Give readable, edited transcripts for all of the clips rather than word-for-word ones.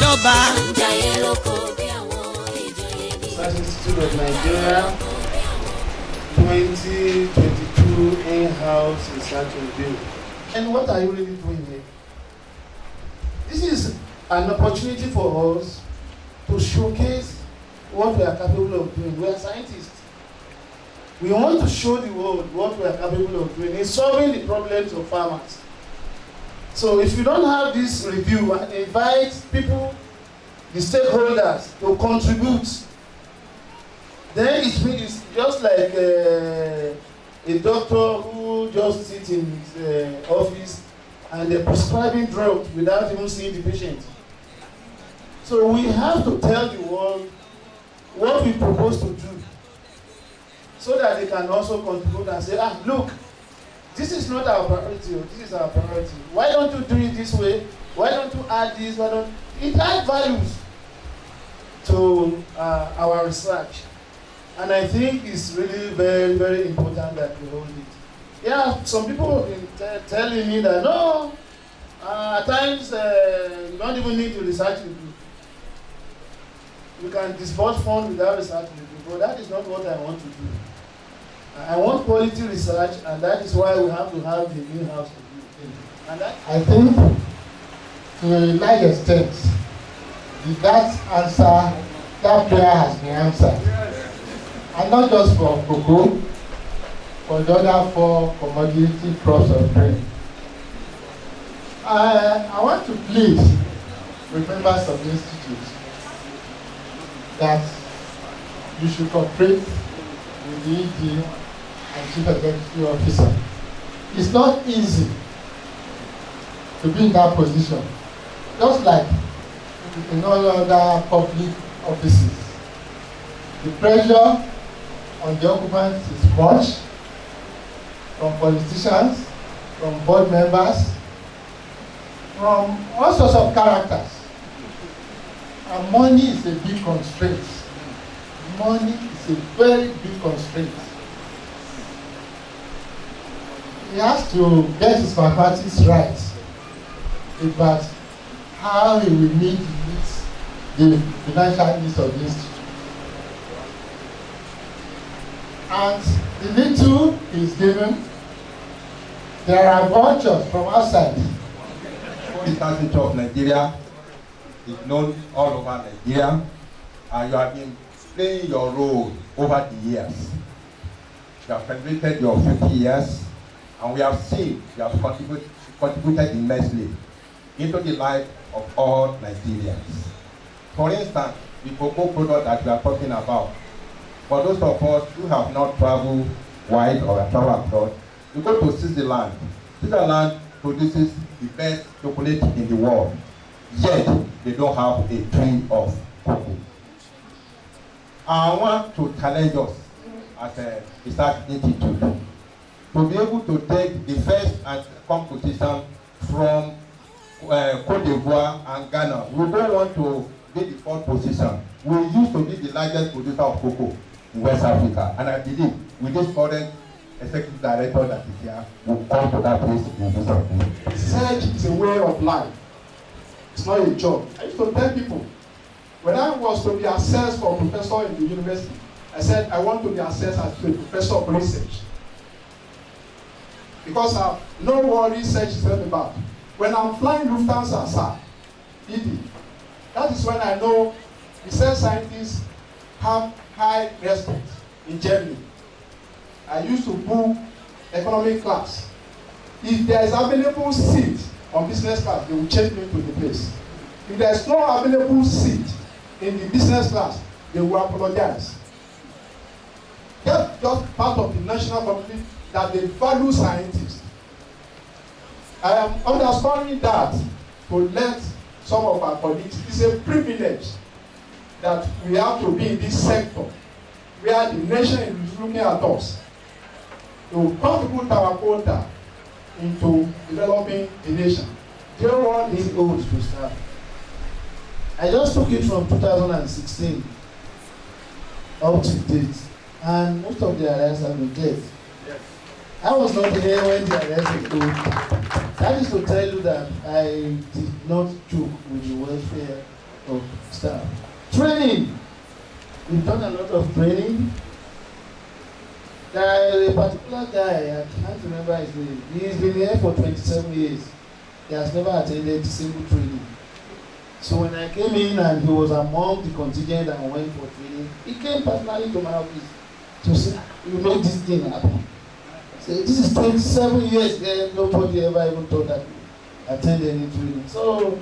dọ́ba. Institute of Nigeria 2022 in-house research review. And what are you really doing here? This is an opportunity for us to showcase what we are capable of doing. We are scientists. We want to show the world what we are capable of doing in solving the problems of farmers. So if you don't have this review, invite people, the stakeholders, to contribute. Then it's just like a doctor who just sits in his office and they're prescribing drugs without even seeing the patient. So we have to tell the world what we propose to do, so that they can also contribute and say, look, this is not our priority, or this is our priority. Why don't you do it this way? Why don't you add this? It adds values to our research. And I think it's really very, very important that we hold it. Yeah, some people have been telling me that, no, at times you don't even need to research with you. You can disburse funds without research with you, but that is not what I want to do. I want quality research, and that is why we have to have the in-house review. And I think, to a large extent, that prayer has been answered. And not just for cocoa, for the other 4 commodity crops of grain. I want to please with members of the institute that you should cooperate with the ED and Chief Executive Officer. It's not easy to be in that position, just like in all other public offices. The pressure on the occupants is much, from politicians, from board members, from all sorts of characters. And money is a big constraint. Money is a very big constraint. He has to get his mathematics right about how he will meet the financial needs of the institute. And the little is given, there are vouchers from outside. The Institute of Nigeria is known all over Nigeria, and you have been playing your role over the years. You have celebrated your 50 years, and we have seen you have contributed immensely into the life of all Nigerians. For instance, the cocoa product that we are talking about, for those of us who have not traveled wide or traveled abroad, you go to Switzerland. Switzerland produces the best chocolate in the world, yet they don't have a tree of cocoa. I want to challenge us as a research institute to be able to take the first competition from Cote d'Ivoire and Ghana. We don't want to be the 4th position. We used to be the largest producer of cocoa in West Africa, and I believe with this current executive director that is here, will come to that place in this afternoon. Research is a way of life. It's not a job. I used to tell people, when I was to be assessed for a professor in the university, I said I want to be assessed as a professor of research. Because I know what research is all about. When I'm flying Lufthansa, sir, ED, that is when I know research scientists have high respect in Germany. I used to book economic class. If there is available seat on business class, they will change me to the place. If there is no available seat in the business class, they will apologize. That's just part of the national community that they value scientists. I am understanding that to let some of our colleagues, it's a privilege that we have to be in this sector where the nation is looking at us to contribute our quota into developing the nation. Zero is old to start. I just took it from 2016 up to date, and most of the arrests have been dead. Yes. I was not here when the arrests were told. That is to tell you that I did not joke with the welfare of staff. Training. We've done a lot of training. There is a particular guy, I can't remember his name. He's been here for 27 years. He has never attended single training. So when I came in and he was among the contingent that went for training, he came personally to my office to say, you make this thing happen. So this is 27 years there, nobody ever even thought that I attend any training. So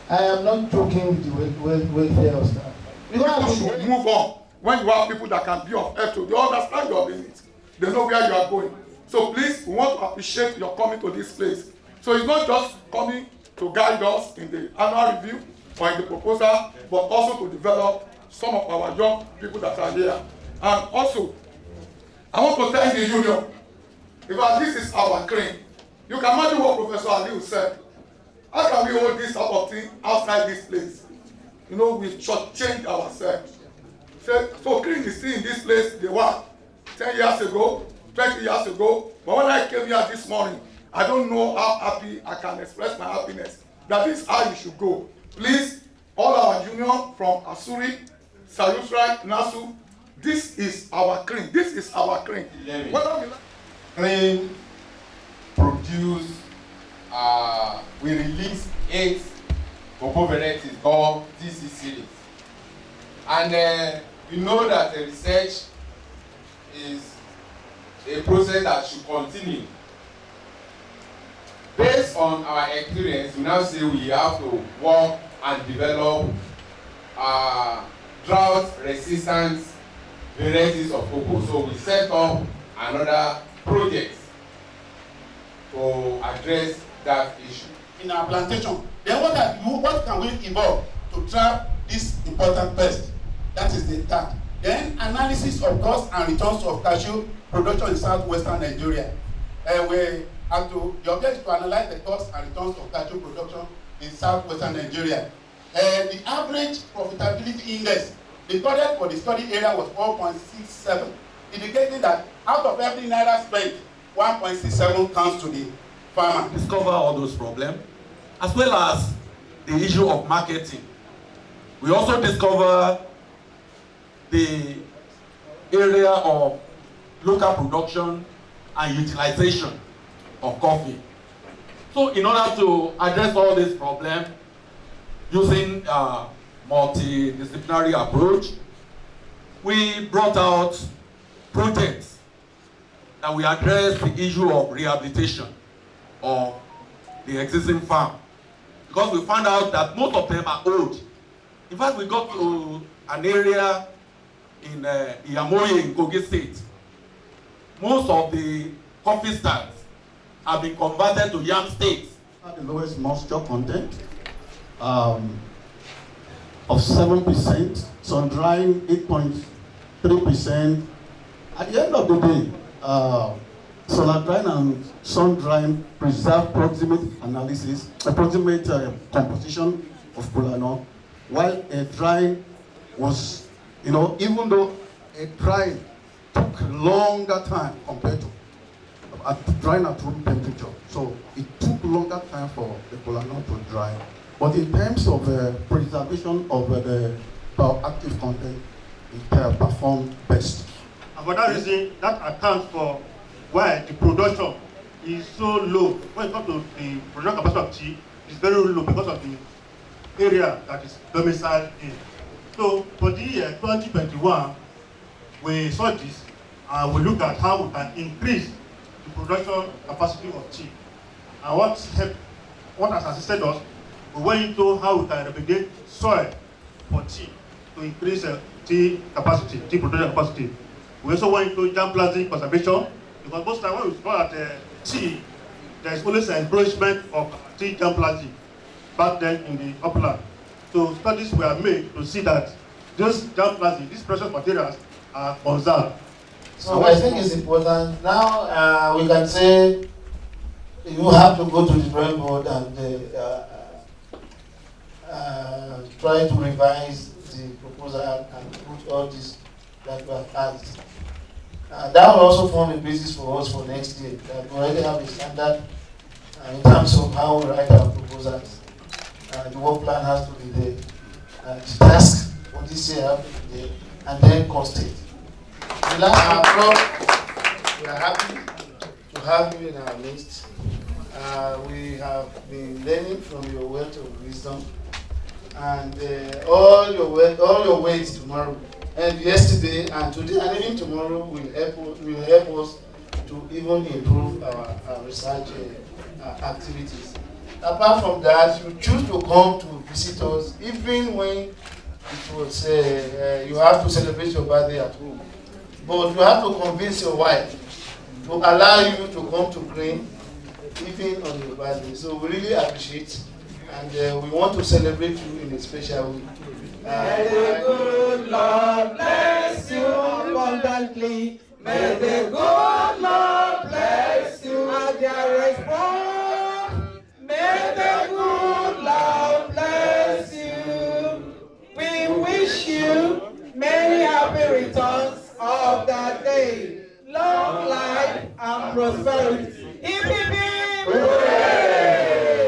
I am not joking with the welfare of staff. You should move on when you have people that can be of help to you. They understand your limits. They know where you are going. So please, we want to appreciate your coming to this place. So it's not just coming to guide us in the annual review or in the proposal, but also to develop some of our young people that are here. And also, I want to thank the union. Because this is our CRIN. You can imagine what Professor Aliu said. How can we hold this type of thing outside this place? You know, we've shortchanged ourselves. So CRIN is still in this place they were 10 years ago, 20 years ago. But when I came here this morning, I don't know how happy I can express my happiness. That is how you should go. Please, all our union from Asuri, Sayusrai, Nasu, this is our CRIN. This is our CRIN. CRIN produce, we release 8 cocoa varieties called TC series. And we know that the research is a process that should continue. Based on our experience, we now say we have to work and develop drought-resistant varieties of cocoa. So we set up another project to address that issue. In our plantation, then what can we evolve to trap this important pest? That is the that. Then analysis of cost and returns of cashew production in southwestern Nigeria. The objective is to analyze the cost and returns of cashew production in southwestern Nigeria. The average profitability index recorded for the study area was 4.67, indicating that out of every naira spent, 1.67 comes to the farmer. Discover all those problems, as well as the issue of marketing. We also discover the area of local production and utilization of coffee. So in order to address all these problems, using a multidisciplinary approach, we brought out projects that we address the issue of rehabilitation of the existing farm. Because we found out that most of them are old. In fact, we got to an area in Iyamoye in Kogi State. Most of the coffee stands have been converted to yam states. The lowest moisture content of 7%, sun drying 8.3%. At the end of the day, solar drying and sun drying preserve approximate composition of kola, while a drying was, even though a drying took longer time compared to drying at room temperature. So it took longer time for the kola to dry. But in terms of preservation of the bioactive content, it performed best. And for that reason, that accounts for why the production is so low. When it comes to the production capacity of tea, it's very low because of the area that is domiciled in. So for the year 2021, we saw this and we look at how we can increase the production capacity of tea. And what has assisted us, we went into how we can replicate soil for tea to increase tea capacity, tea production capacity. We also went into germplasm conservation, because most time when we look at tea, there is always an encouragement of tea germplasm back then in the upland. So studies were made to see that those germplasm, these precious materials, are conserved. So I think it's important. Now we can say you have to go to the drawing board and try to revise the proposal and put all this that we have asked. That will also form a basis for us for next year. That we already have a standard in terms of how we write our proposals. The work plan has to be there. the task for this year happened today, and then constate. The last we are happy to have you in our midst. We have been learning from your wealth of wisdom, and all your ways tomorrow, and yesterday and today, and even tomorrow will help us to even improve our research activities. Apart from that, you choose to come to visit us, even when it was you have to celebrate your birthday at home. But you have to convince your wife to allow you to come to CRIN even on your birthday. So we really appreciate, and we want to celebrate you in a special way. May the good Lord bless you abundantly. May the good Lord bless you at your response. May the good Lord bless you. We wish you many happy returns of that day, long life and prosperity. Hip hip hip, hooray!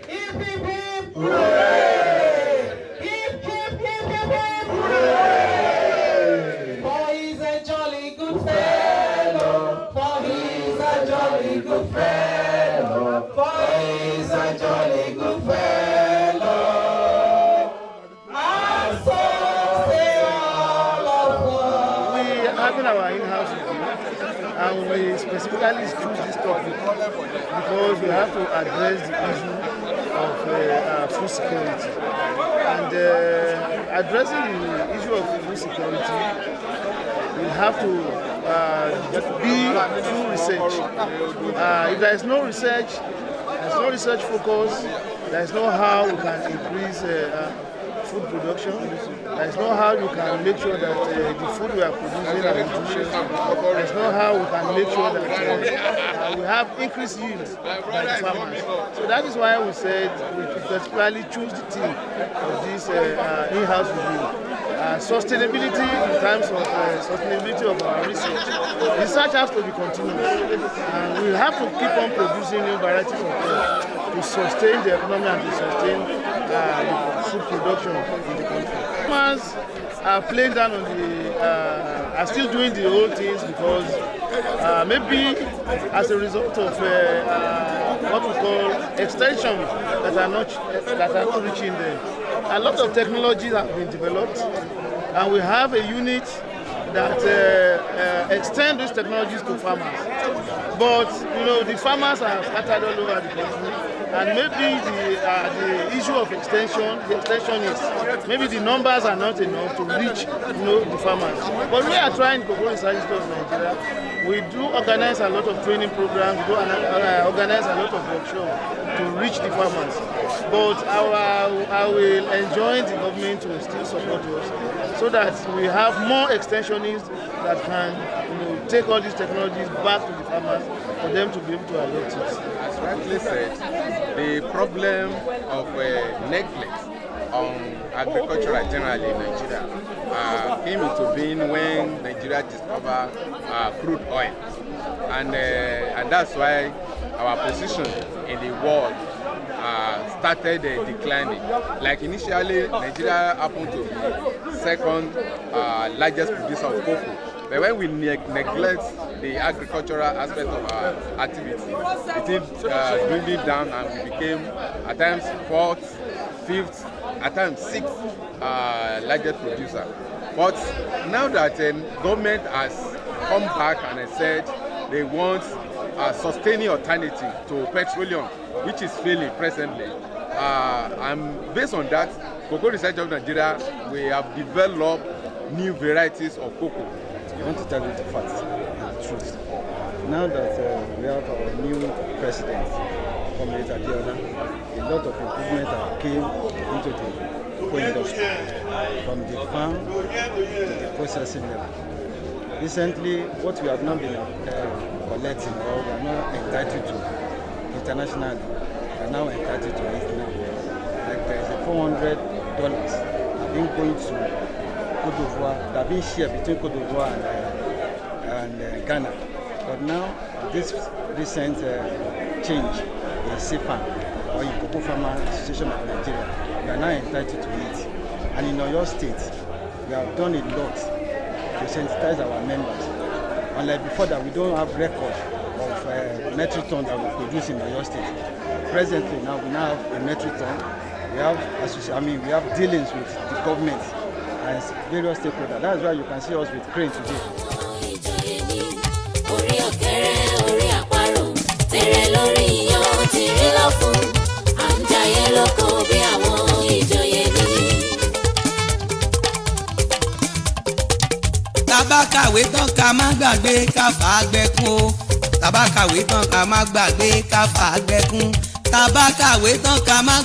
Hip hip hip, hooray! Hip hip hip hip hip, hooray! For he's a jolly good fellow. For he's a jolly good fellow. For he's a jolly good fellow. And so say all of us. We are having our in-house review, and we specifically choose this topic because we have to address the issue of food security. And addressing the issue of food security, we have to be through research. If there is no research, there's no research focus, there is no how we can increase food production. There is no how you can make sure that the food we are producing are nutritious. There is no how we can make sure that we have increased yields by the farmers. So that is why we said we particularly choose the theme of this in-house review. Sustainability in terms of sustainability of our research. Research has to be continuous, and we have to keep on producing new varieties of crops to sustain the economy and to sustain the food production in the country. Farmers are playing down on are still doing the old things because maybe as a result of what we call extension that are not reaching them. A lot of technologies have been developed, and we have a unit that extend these technologies to farmers. But the farmers are scattered all over the country, and maybe the issue of extension, is maybe the numbers are not enough to reach the farmers. But we are trying, Cocoa Research Institute of Nigeria. We do organize a lot of training programs, we do organize a lot of workshops to reach the farmers. But I will enjoin the government to still support us, so that we have more extensionists that can take all these technologies back to the farmers for them to be able to adopt it. As rightly said, the problem of neglect on agriculture generally in Nigeria came into being when Nigeria discovered crude oil, and that's why our position in the world started declining. Like initially, Nigeria happened to be second largest producer of cocoa. But when we neglect the agricultural aspect of our activity, it is dwindling down, and we became at times fourth, fifth, at times sixth largest producer. But now that government has come back and has said they want a sustaining alternative to petroleum, which is failing presently, and based on that, Cocoa Research of Nigeria, we have developed new varieties of cocoa. I want to tell you the facts and the truth. Now that we have our new president, Comrade Adebola, a lot of improvements have came into the cocoa industry, from the farm to the processing level. Recently, what we have not been collecting, or we are not entitled to internationally, we are now entitled to it now. Like there is a $400 being going to Côte d'Ivoire, that being shared between Côte d'Ivoire and Ghana. But now, this recent change in CFA, or in Cocoa Farmer Association of Nigeria, we are now entitled to it. And in Oyo State, we have done a lot to sensitize our members. Unlike before that, we don't have record of metric ton that we produce in Oyo State. Presently, now we now have a metric ton. We have dealings with the government and various stakeholders. That's why you can see us with CRIN today. Tabakawe tán ká má gbàgbé ká fà á gbẹkún o. Tabakawe tán ká má gbàgbé ká fà á gbẹkún. Tabakawe tán ká má.